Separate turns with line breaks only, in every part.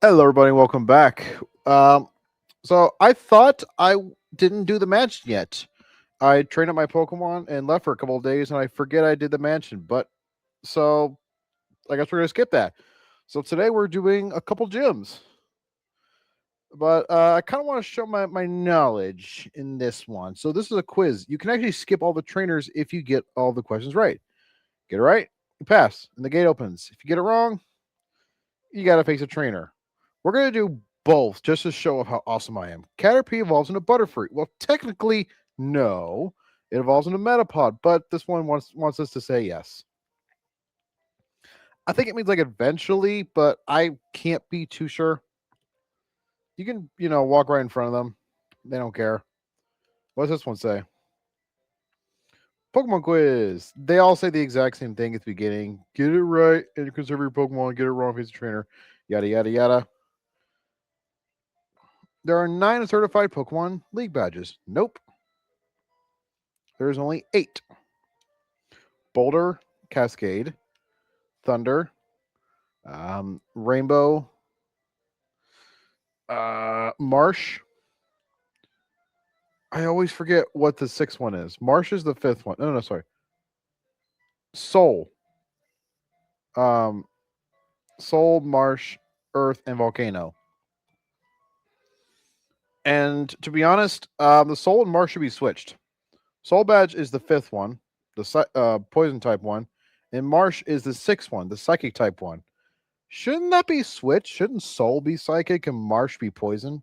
Hello, everybody. Welcome back. So I thought didn't do the mansion yet. I trained up my Pokemon and left for a couple of days, and I forget I did the mansion. But so I guess we're gonna skip that. So today we're doing a couple gyms, but I kind of want to show my knowledge in this one. So this is a quiz. You can actually skip all the trainers if you get all the questions right. Get it right, you pass, and the gate opens. If you get it wrong, you gotta face a trainer. We're gonna do both just to show off how awesome I am. Caterpie evolves into Butterfree. Well, technically, no. It evolves into Metapod, but this one wants us to say yes. I think it means like eventually, but I can't be too sure. You can, walk right in front of them. They don't care. What does this one say? Pokemon quiz. They all say the exact same thing at the beginning. Get it right and conserve your Pokemon. Get it wrong, face a trainer. Yada yada yada. There are 9 certified Pokemon League badges. Nope. There's only 8. Boulder, Cascade, Thunder, Rainbow, Marsh. I always forget what the 6th one is. Marsh is the 5th one. No, sorry. Soul. Um, Soul, Marsh, Earth, and Volcano. And to be honest, the Soul and Marsh should be switched. Soul Badge is the 5th one, the Poison type one, and Marsh is the 6th one, the Psychic type one. Shouldn't that be switched? Shouldn't Soul be Psychic and Marsh be Poison?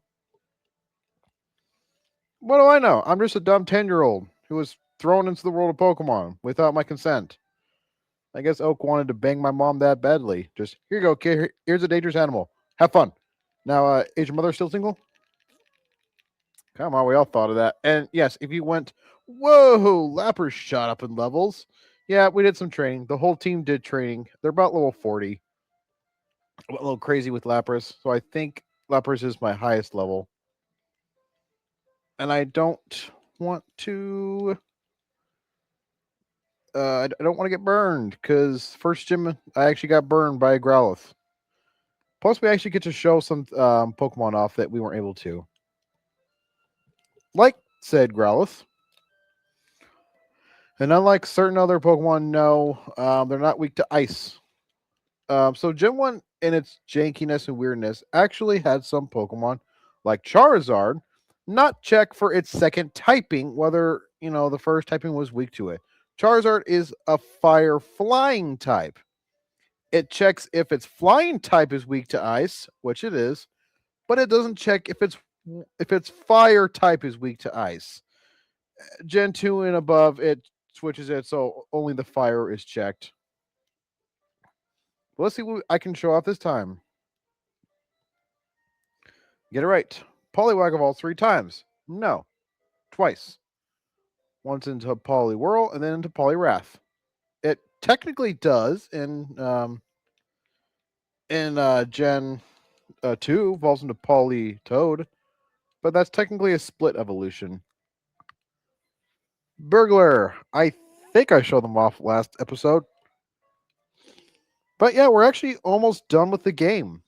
What do I know? I'm just a dumb 10-year-old who was thrown into the world of Pokemon without my consent. I guess Oak wanted to bang my mom that badly. Just, here you go, kid. Here's a dangerous animal. Have fun. Now, is your mother still single? Come on, we all thought of that. And yes, if you went, whoa, Lapras shot up in levels. Yeah, we did some training. The whole team did training. They're about level 40. A little crazy with Lapras. So I think Lapras is my highest level. And I don't want to I don't want to get burned because first gym I actually got burned by a Growlithe. Plus, we actually get to show some Pokemon off that we weren't able to, like said Growlithe. And unlike certain other Pokemon, no, they're not weak to ice. So Gym One, in its jankiness and weirdness, actually had some Pokemon like Charizard not check for its second typing, whether the first typing was weak to it. Charizard is a fire flying type. It checks if its flying type is weak to ice, which it is, but it doesn't check if its fire type is weak to ice. Gen 2 and above, it switches it so only the fire is checked. But let's see what I can show off this time. Get it right. Poliwag evolves 3 times. No, twice. Once into Poliwhirl and then into Poliwrath. It technically does in Gen 2 evolves into Politoad, but that's technically a split evolution. Burglar. I think I showed them off last episode. But yeah, we're actually almost done with the game.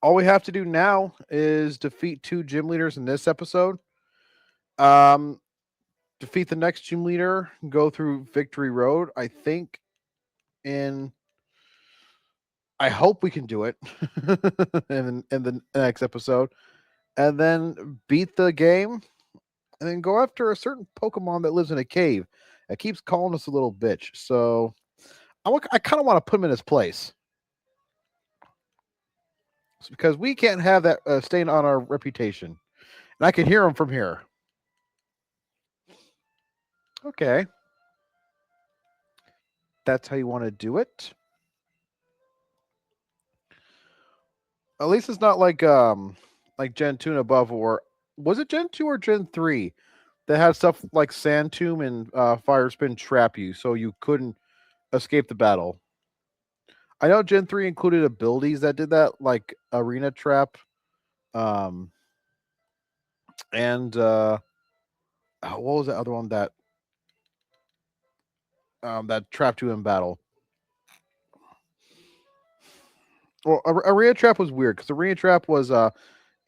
All we have to do now is defeat 2 gym leaders in this episode. Um, defeat the next gym leader, go through Victory Road. I think in I hope we can do it in the next episode. And then beat the game and then go after a certain Pokemon that lives in a cave that keeps calling us a little bitch. So I kind of want to put him in his place. It's because we can't have that stain on our reputation. And I can hear him from here. Okay. That's how you want to do it. At least it's not like Gen 2 and above, or was it Gen 2 or Gen 3 that had stuff like Sand Tomb and Fire Spin trap you so you couldn't escape the battle? I know Gen 3 included abilities that did that, like Arena Trap, um, and what was the other one that trapped you in battle? Well, arena trap was weird because arena trap was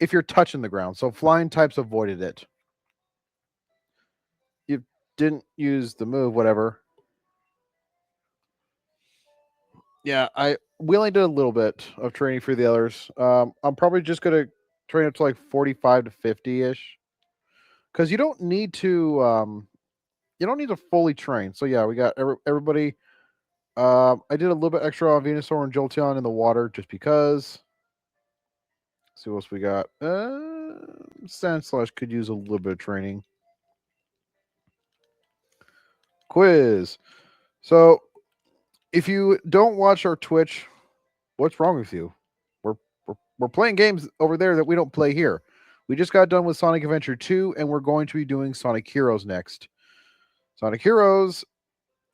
if you're touching the ground, so flying types avoided it. You didn't use the move, whatever. Yeah, we only did a little bit of training for the others. I'm probably just gonna train up to like 45 to 50 ish because you don't need to fully train. So yeah, we got everybody. I did a little bit extra on Venusaur and Jolteon in the water just because. Let's see what else we got. Sandslash could use a little bit of training. Quiz. So if you don't watch our Twitch, what's wrong with you? We're, we're playing games over there that we don't play here. We just got done with Sonic Adventure 2, and we're going to be doing Sonic Heroes next. Sonic Heroes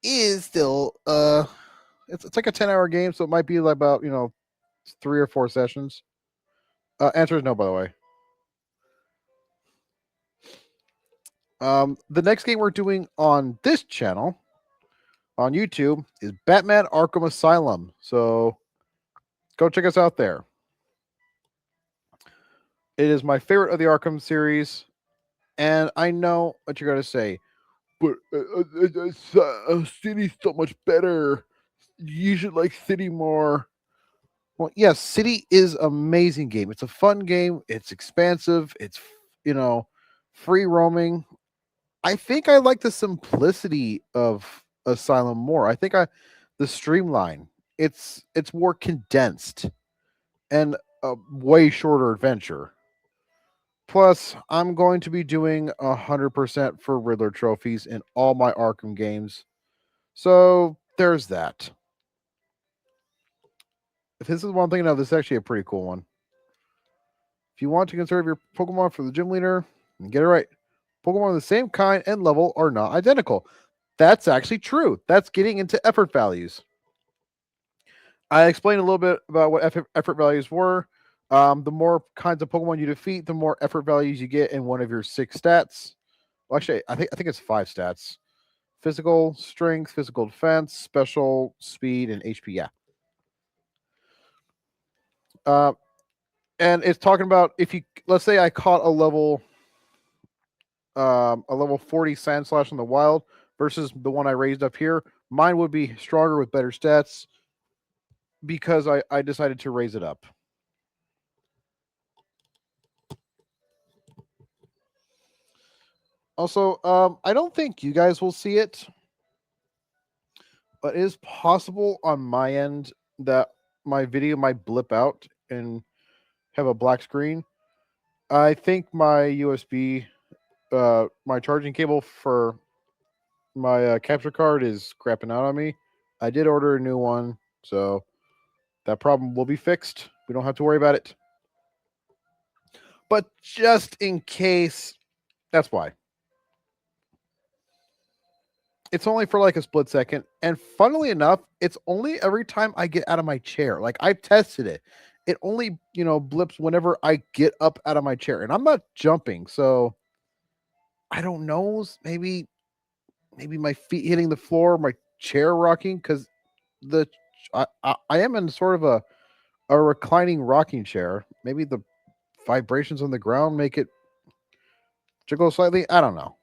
is still it's like a 10-hour game, so it might be like about 3 or 4 sessions. Answer is no, by the way. The next game we're doing on this channel on YouTube is Batman Arkham Asylum. So go check us out there. It is my favorite of the Arkham series, and I know what you're going to say, but City's so much better. You should like City more. Well, yes, City is amazing game. It's a fun game. It's expansive. It's free roaming. I think I like the simplicity of Asylum more. I think the streamline. It's more condensed and a way shorter adventure. Plus, I'm going to be doing 100% for Riddler trophies in all my Arkham games. So there's that. If this is one thing, now this is actually a pretty cool one. If you want to conserve your Pokemon for the gym leader, and get it right. Pokemon of the same kind and level are not identical. That's actually true. That's getting into effort values. I explained a little bit about what effort values were. The more kinds of Pokemon you defeat, the more effort values you get in one of your 6 stats. Well, actually, I think it's 5 stats: physical strength, physical defense, special speed, and HP. Yeah. Uh, and it's talking about if you let's say I caught a level 40 Sandslash in the wild versus the one I raised up here, mine would be stronger with better stats because I decided to raise it up. Also, I don't think you guys will see it, but it is possible on my end that my video might blip out and have a black screen. I think my USB, my charging cable for my capture card is crapping out on me. I did order a new one, so that problem will be fixed. We don't have to worry about it. But just in case, that's why. It's only for like a split second. And funnily enough, it's only every time I get out of my chair. Like I've tested it. It only, blips whenever I get up out of my chair. And I'm not jumping. So I don't know. Maybe my feet hitting the floor, my chair rocking, because I am in sort of a reclining rocking chair. Maybe the vibrations on the ground make it jiggle slightly. I don't know.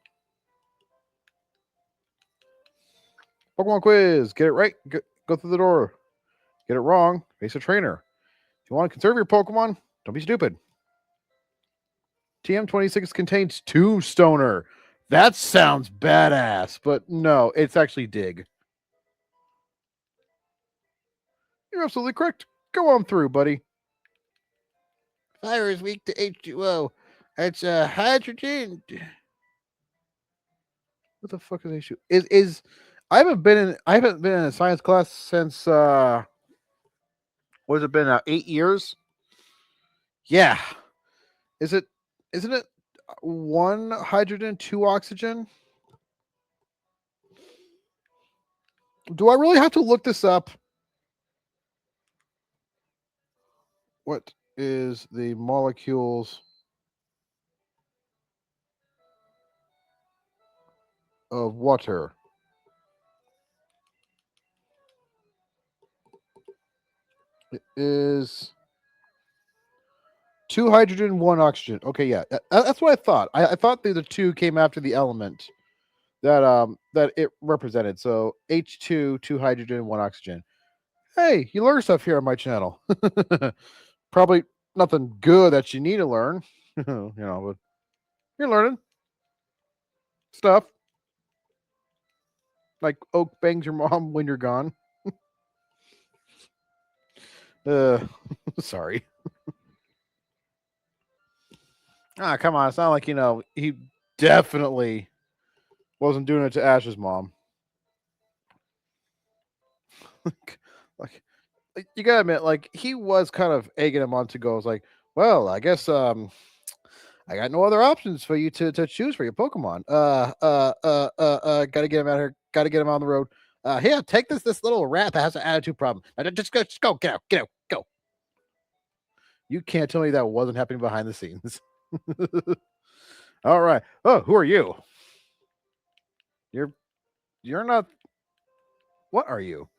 Pokemon quiz. Get it right. Go through the door. Get it wrong. Face a trainer. If you want to conserve your Pokemon, don't be stupid. TM26 contains Tombstoner. That sounds badass, but no, it's actually Dig. You're absolutely correct. Go on through, buddy. Fire is weak to H2O. It's hydrogen. What the fuck is H2O? Is I haven't been in a science class since what has it been 8 years? Yeah. Isn't it 1 hydrogen, 2 oxygen? Do I really have to look this up? What is the molecules of water? It is 2 hydrogen, 1 oxygen. Okay, yeah, that's what I thought. I thought the 2 came after the element that it represented. So H2, 2 hydrogen, 1 oxygen. Hey, you learn stuff here on my channel. Probably nothing good that you need to learn, but you're learning stuff like Oak bangs your mom when you're gone. Uh, sorry. Ah, come on. It's not like he definitely wasn't doing it to Ash's mom. like, you gotta admit, like he was kind of egging him on to go. It's like, well, I guess I got no other options for you to choose for your Pokemon. Gotta get him out here. Gotta get him on the road. Here, take this little rat that has an attitude problem. Just go, get out, go. You can't tell me that wasn't happening behind the scenes. All right. Oh, who are you? You're not. What are you?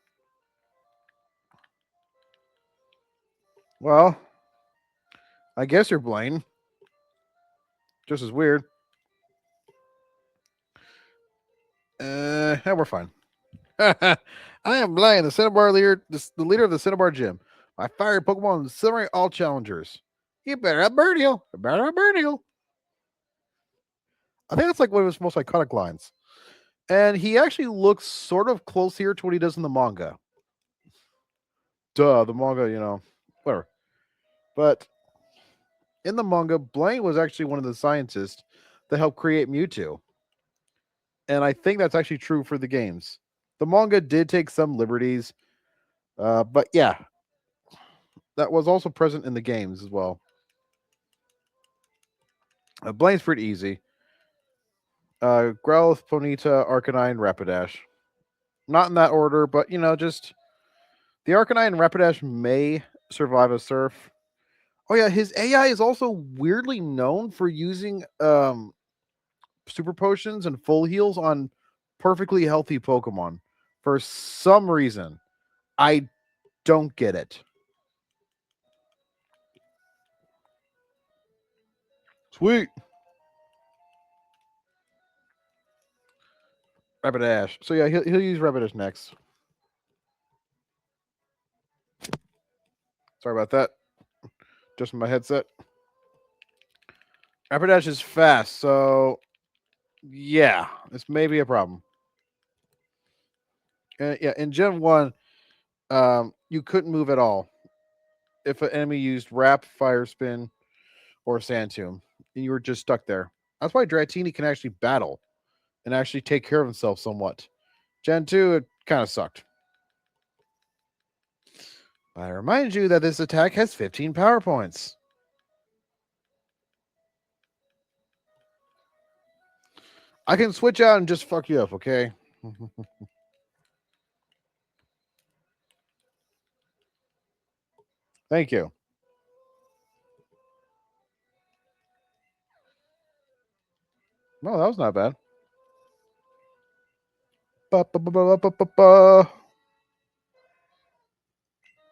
Well, I guess you're Blaine. Just as weird. Yeah, we're fine. I am Blaine, the Cinnabar leader, the leader of the Cinnabar Gym. My fiery Pokemon incinerate all challengers. You better have Burneel. You better have Burneel. I think that's like one of his most iconic lines. And he actually looks sort of close here to what he does in the manga. Duh, the manga, whatever. But in the manga, Blaine was actually one of the scientists that helped create Mewtwo. And I think that's actually true for the games. The manga did take some liberties, but yeah, that was also present in the games as well. Blaine's pretty easy. Growlithe, Ponyta, Arcanine, Rapidash. Not in that order, but just the Arcanine and Rapidash may survive a surf. Oh yeah, his AI is also weirdly known for using super potions and full heals on perfectly healthy Pokemon. For some reason, I don't get it. Sweet. Rapidash. So yeah, he'll use Rapidash next. Sorry about that. Just my headset. Rapidash is fast, so yeah, this may be a problem. Yeah, in Gen 1, you couldn't move at all if an enemy used Wrap, Fire Spin, or Sand Tomb, and you were just stuck there. That's why Dratini can actually battle and actually take care of himself somewhat. Gen 2, it kind of sucked. I remind you that this attack has 15 power points. I can switch out and just fuck you up, okay? Thank you. No, that was not bad.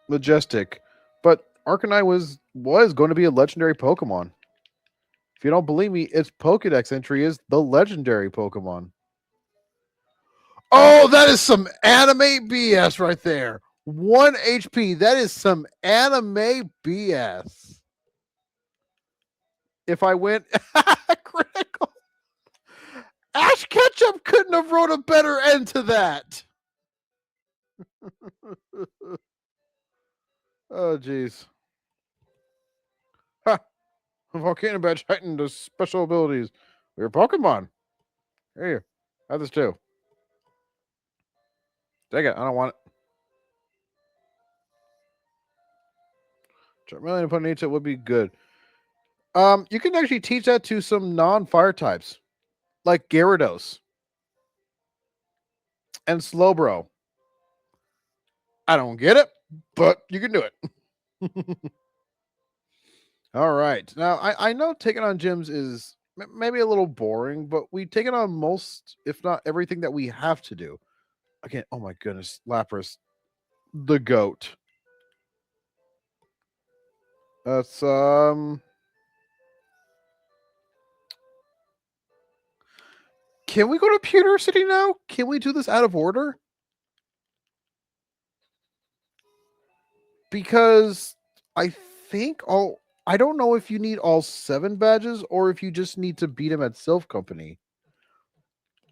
Majestic. But Arcanine was going to be a legendary Pokemon. If you don't believe me, its Pokedex entry is the legendary Pokemon. Oh, that is some anime BS right there. 1 HP. That is some anime BS. If I went critical, Ash Ketchum couldn't have wrote a better end to that. Oh, jeez. Ha! Volcano Badge heightened the special abilities. Your Pokemon. Here, have this too. Take it. I don't want it. Charmeleon and Ponyta would be good. You can actually teach that to some non-fire types, like Gyarados and Slowbro. I don't get it, but you can do it. All right. Now, I know taking on gyms is maybe a little boring, but we take it on most, if not everything that we have to do. Again, oh my goodness, Lapras, the GOAT. That's Can we go to Pewter City now? Can we do this out of order? Because I think all I don't know if you need all 7 badges or if you just need to beat him at Sylph Company.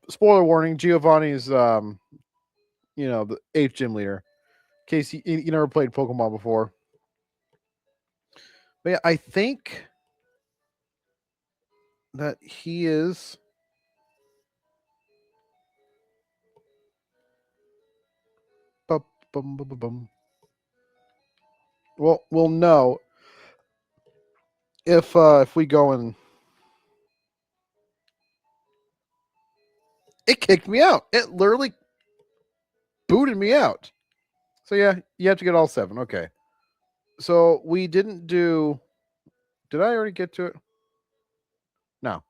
Spoiler warning: Giovanni's the 8th gym leader. In case you never played Pokemon before. But yeah, I think that he is. Bum, bum, bum, bum, bum. Well, we'll know if we go and it kicked me out. It literally booted me out. So yeah, you have to get all 7. Okay. So we didn't do. Did I already get to it? No.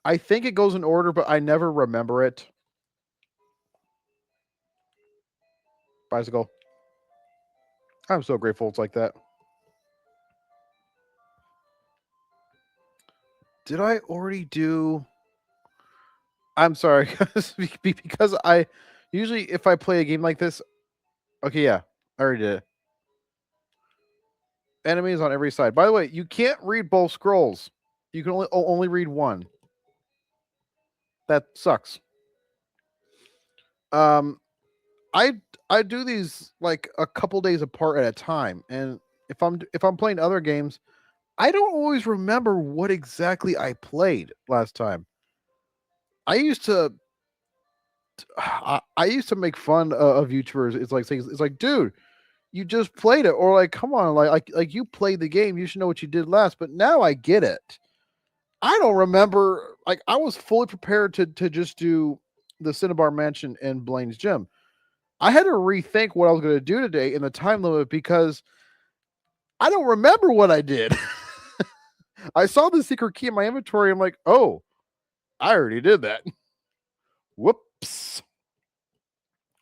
I think it goes in order, but I never remember it. Bicycle. I'm so grateful it's like that. Did I already do? I'm sorry, because I usually if I play a game like this, okay, yeah, I already did it. Enemies on every side. By the way, you can't read both scrolls. You can only read one. That sucks. Um, I I do these like a couple days apart at a time, and if I'm playing other games, I don't always remember what exactly I played last time. I used to I used to make fun of YouTubers. It's like, dude, you just played it, or like, come on, like you played the game, you should know what you did last. But now I get it. I don't remember. Like I was fully prepared to just do the Cinnabar Mansion and Blaine's Gym. I had to rethink what I was going to do today in the time limit because I don't remember what I did. I saw the secret key in my inventory. I'm like, oh, I already did that. Whoops.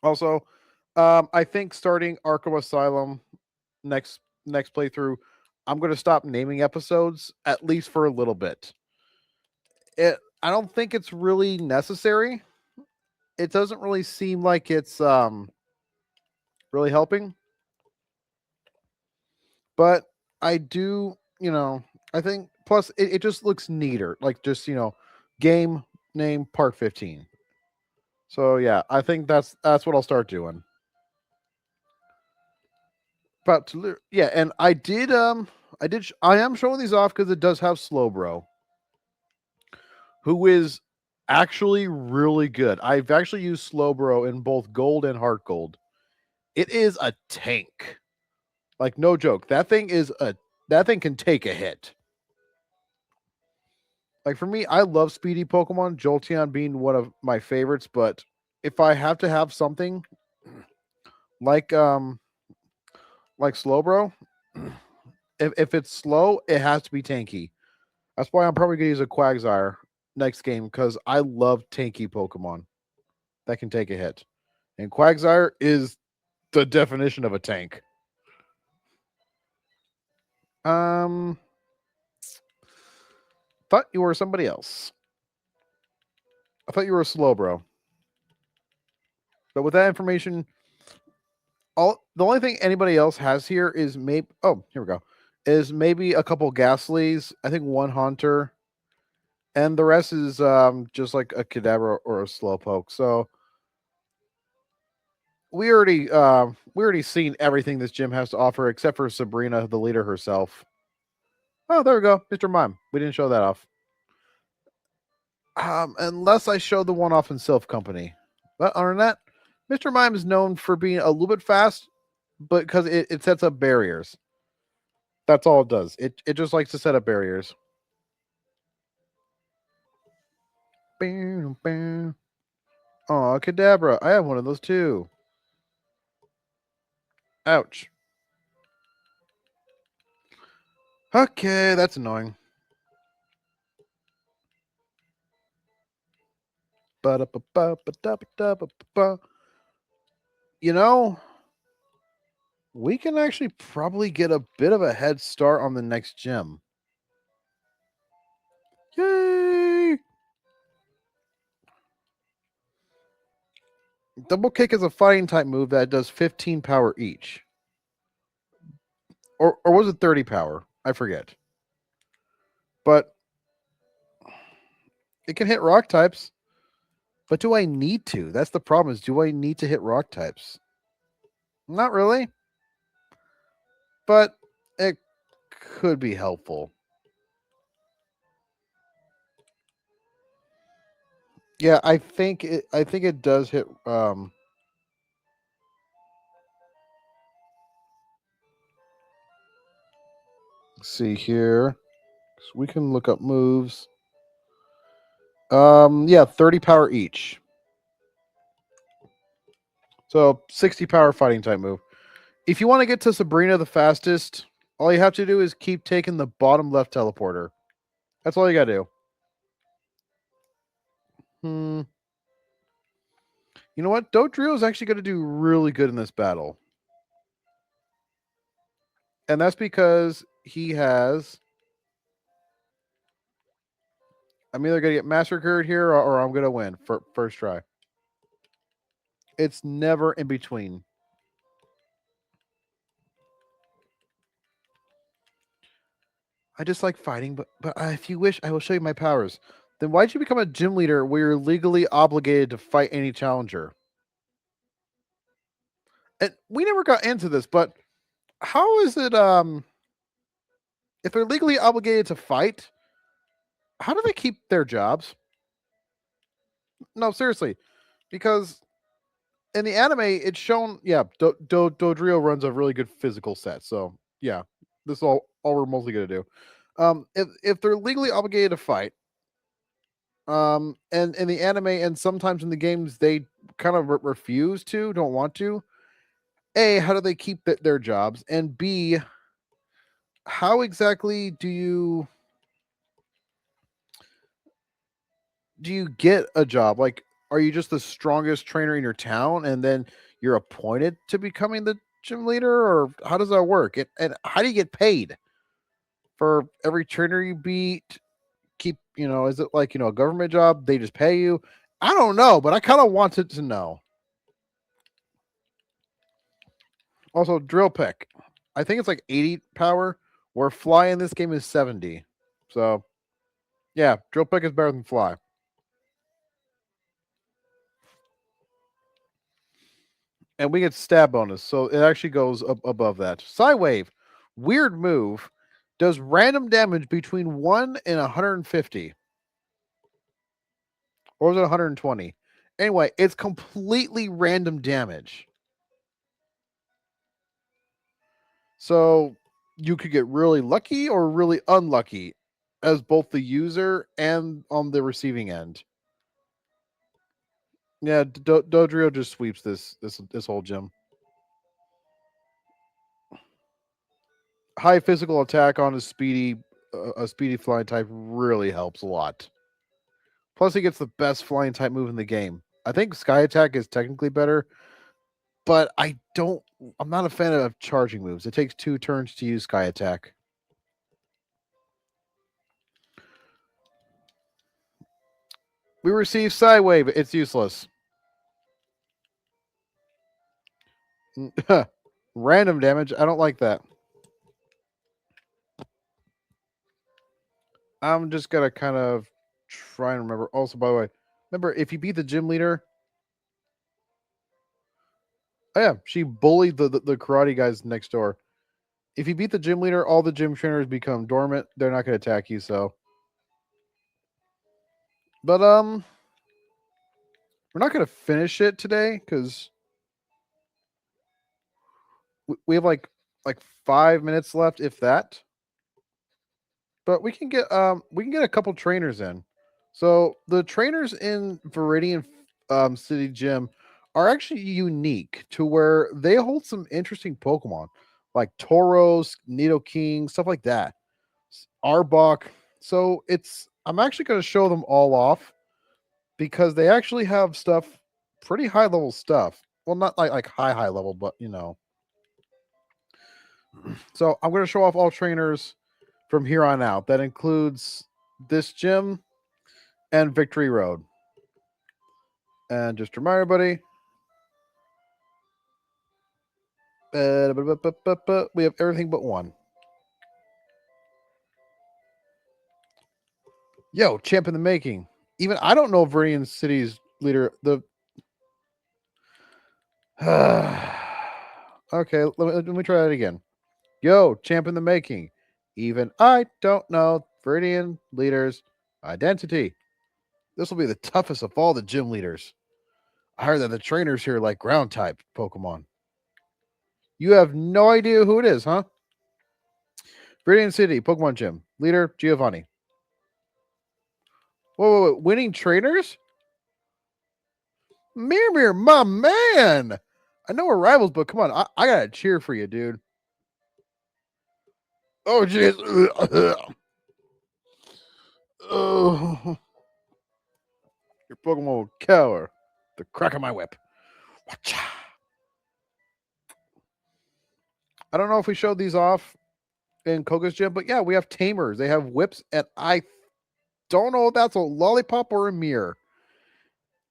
Also, I think starting Arkham Asylum next playthrough, I'm going to stop naming episodes at least for a little bit. I don't think it's really necessary. It doesn't really seem like it's really helping, but I do, I think plus it just looks neater, like just game name Park 15. So yeah, I think that's what I'll start doing. But yeah, and I am showing these off because it does have Slowbro, who is actually really good. I've actually used Slowbro in both Gold and Heart Gold. It is a tank. Like no joke. That thing can take a hit. Like for me, I love speedy Pokemon, Jolteon being one of my favorites, but if I have to have something like Slowbro, if it's slow, it has to be tanky. That's why I'm probably gonna use a Quagsire next game because I love tanky Pokemon that can take a hit. And Quagsire is the definition of a tank. Um Thought you were somebody else. I thought you were a Slowbro. But with that information, the only thing anybody else has here is maybe here we go. Is maybe a couple Ghastlies, I think one Haunter, and the rest is just like a Kadabra or a Slowpoke. So we already seen everything this gym has to offer except for Sabrina, the leader herself. Oh, there we go, Mr. Mime. We didn't show that off. Unless I show the one off in Sylph Company. But other than that, Mr. Mime is known for being a little bit fast, but because it sets up barriers. That's all it does. It just likes to set up barriers. Bam, bam. Aw, Kadabra. I have one of those too. Ouch. Okay, that's annoying. You know, we can actually probably get a bit of a head start on the next gym. Yay! Double kick is a fighting type move that does 15 power each. Or was it 30 power? I forget. But it can hit rock types. But do I need to? That's the problem is do I need to hit rock types? Not really. But it could be helpful. Yeah, I think it does hit let's see here. So we can look up moves. Yeah, 30 power each. So 60 power fighting type move. If you want to get to Sabrina the fastest, all you have to do is keep taking the bottom left teleporter. That's all you gotta do. Hmm. You know what? Dodrio is actually going to do really good in this battle. And that's because he has. I'm either going to get massacred here or I'm going to win for first try. It's never in between. I just like fighting, but if you wish, I will show you my powers. Then why'd you become a gym leader where you're legally obligated to fight any challenger? And we never got into this, but how is it if they're legally obligated to fight, how do they keep their jobs? No, seriously. Because in the anime, it's shown, yeah, Dodrio runs a really good physical set. So yeah, this is all we're mostly gonna do. If they're legally obligated to fight, and in the anime and sometimes in the games they kind of refuse to, don't want to. A, how do they keep their jobs? And B, how exactly do you get a job? Like, are you just the strongest trainer in your town, and then you're appointed to becoming the gym leader, or how does that work? And how do you get paid for every trainer you beat? Is it like a government job? They just pay you? I don't know, but I kind of wanted to know. Also, drill pick. I think it's like 80 power, where fly in this game is 70. So yeah, drill pick is better than fly. And we get stab bonus, so it actually goes above that. Wave, weird move, does random damage between 1 and 150. Or was it 120? Anyway, it's completely random damage. So you could get really lucky or really unlucky as both the user and on the receiving end. Yeah, Dodrio just sweeps this whole gym. High physical attack on a speedy flying type really helps a lot. Plus, he gets the best flying type move in the game. I think Sky Attack is technically better, but I'm not a fan of charging moves. It takes 2 turns to use Sky Attack. We receive Wave. It's useless. Random damage. I don't like that. I'm just gonna kind of try and remember. Also, by the way, remember if you beat the gym leader. Oh yeah, she bullied the karate guys next door. If you beat the gym leader, all the gym trainers become dormant. They're not gonna attack you. So, but we're not gonna finish it today because we have like 5 minutes left, if that. But we can get a couple trainers in. So the trainers in Viridian City Gym are actually unique to where they hold some interesting Pokemon like Tauros, Nidoking, stuff like that. Arbok. So I'm actually going to show them all off because they actually have stuff, pretty high level stuff. Well, not like high level, but So I'm going to show off all trainers from here on out. That includes this gym and Victory Road. And just to remind everybody, we have everything but one. Yo, champ in the making. Even I don't know Viridian City's leader. The okay, let me try that again. Yo, champ in the making. Even I don't know Viridian leader's identity. This will be the toughest of all the gym leaders. I heard that the trainers here like ground type Pokemon. You have no idea who it is, huh? Viridian City, Pokemon Gym. Leader, Giovanni. Whoa, winning trainers? Mir, my man. I know we're rivals, but come on. I got to cheer for you, dude. Oh, jeez. Oh. Your Pokemon will cower the crack of my whip. Watcha. I don't know if we showed these off in Koga's gym, but yeah, we have tamers. They have whips, and I don't know if that's a lollipop or a mirror.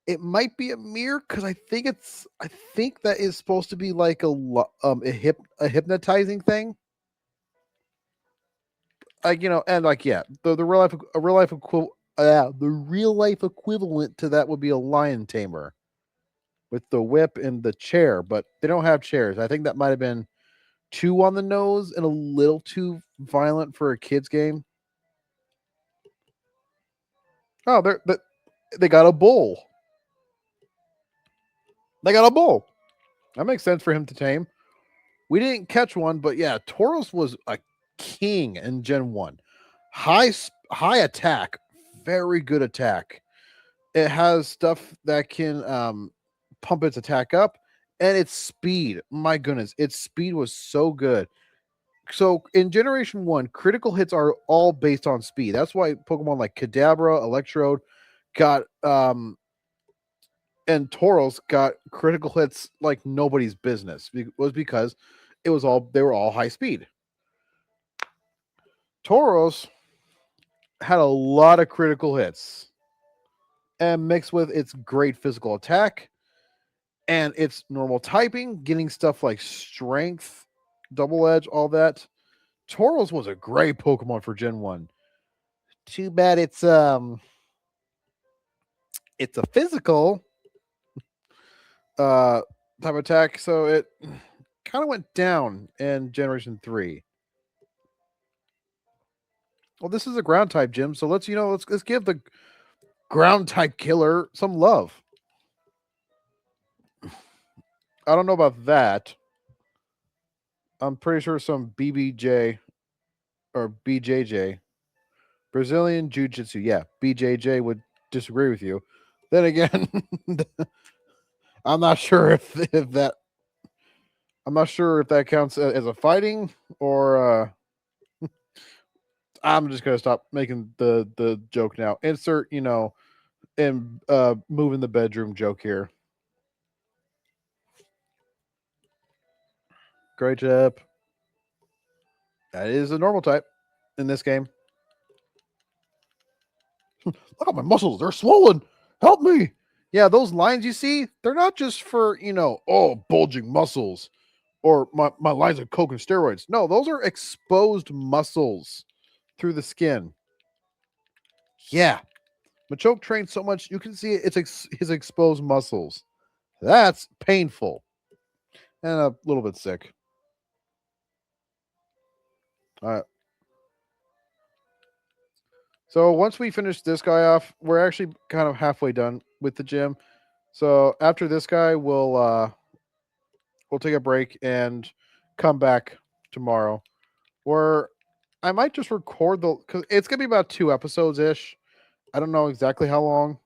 It might be a mirror because I think that is supposed to be like a hypnotizing thing. Like and like yeah, the real life equivalent to that would be a lion tamer with the whip and the chair, but they don't have chairs. I think that might have been too on the nose and a little too violent for a kids game. Oh, they got a bull. They got a bull. That makes sense for him to tame. We didn't catch one, but yeah, Tauros was a king in Gen 1. High attack, very good attack. It has stuff that can pump its attack up, and its speed. My goodness, its speed was so good. So in Generation 1, critical hits are all based on speed. That's why Pokemon like Kadabra, Electrode got and Tauros got critical hits like nobody's business. It was because they were all high speed. Tauros had a lot of critical hits, and mixed with its great physical attack and its normal typing, getting stuff like strength, double edge, all that. Tauros was a great Pokemon for Gen 1. Too bad it's a physical type attack, so it kind of went down in Generation 3. Well, this is a ground type gym, so let's give the ground type killer some love. I don't know about that. I'm pretty sure some BBJ or BJJ, Brazilian Jiu Jitsu. Yeah, BJJ would disagree with you. Then again, I'm not sure if that I'm not sure if that counts as a fighting or I'm just gonna stop making the joke now. Insert and moving the bedroom joke here. Great job. That is a normal type in this game. Look at my muscles; they're swollen. Help me! Yeah, those lines you see, they're not just for bulging muscles or my lines of coke and steroids. No, those are exposed muscles through the skin. Yeah, Machoke trained so much you can see his exposed muscles. That's painful and a little bit sick. All right. So once we finish this guy off, we're actually kind of halfway done with the gym. So after this guy, we'll take a break and come back tomorrow. Or I might just record because it's gonna be about 2 episodes ish. I don't know exactly how long.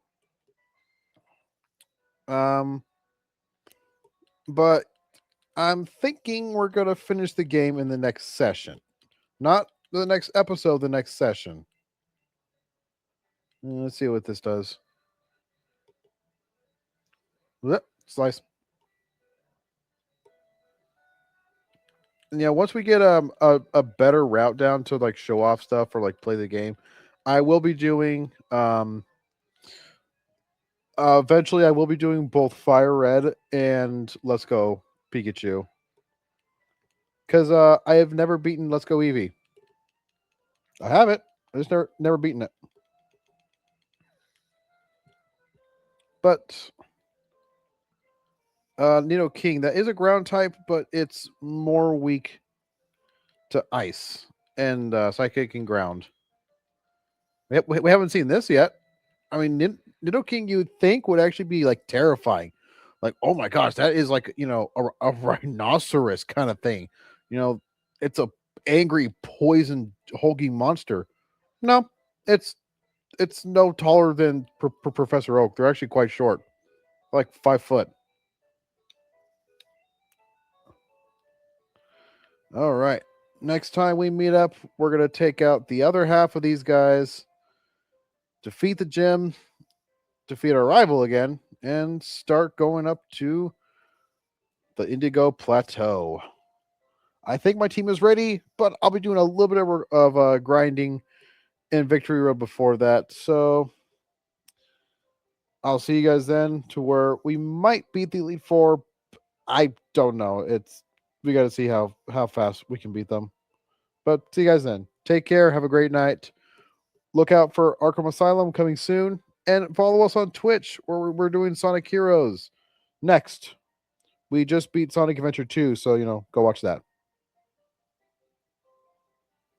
Um, but I'm thinking we're gonna finish the game in the next session, not the next episode. The next session. Let's see what this does. Slice. Yeah, once we get a better route down to like show off stuff or like play the game, I will be doing eventually I will be doing both Fire Red and Let's Go Pikachu. Cuz I have never beaten Let's Go Eevee. I have it. I just never beaten it. But Nido King, that is a ground type, but it's more weak to ice and psychic and ground. We haven't seen this yet. I mean, Nido King, you would think would actually be like terrifying. Like, oh my gosh, that is like, a rhinoceros kind of thing. You know, it's a angry, poison, hulking monster. No, it's it's no taller than Professor Oak. They're actually quite short, like 5 foot. All right. Next time we meet up, we're gonna take out the other half of these guys, defeat the gym, defeat our rival again, and start going up to the Indigo Plateau. I think my team is ready, but I'll be doing a little bit of grinding in Victory Road before that. So I'll see you guys then to where we might beat the Elite Four. I don't know. We got to see how fast we can beat them. But see you guys then. Take care. Have a great night. Look out for Arkham Asylum coming soon. And follow us on Twitch where we're doing Sonic Heroes. Next, we just beat Sonic Adventure 2. So, go watch that.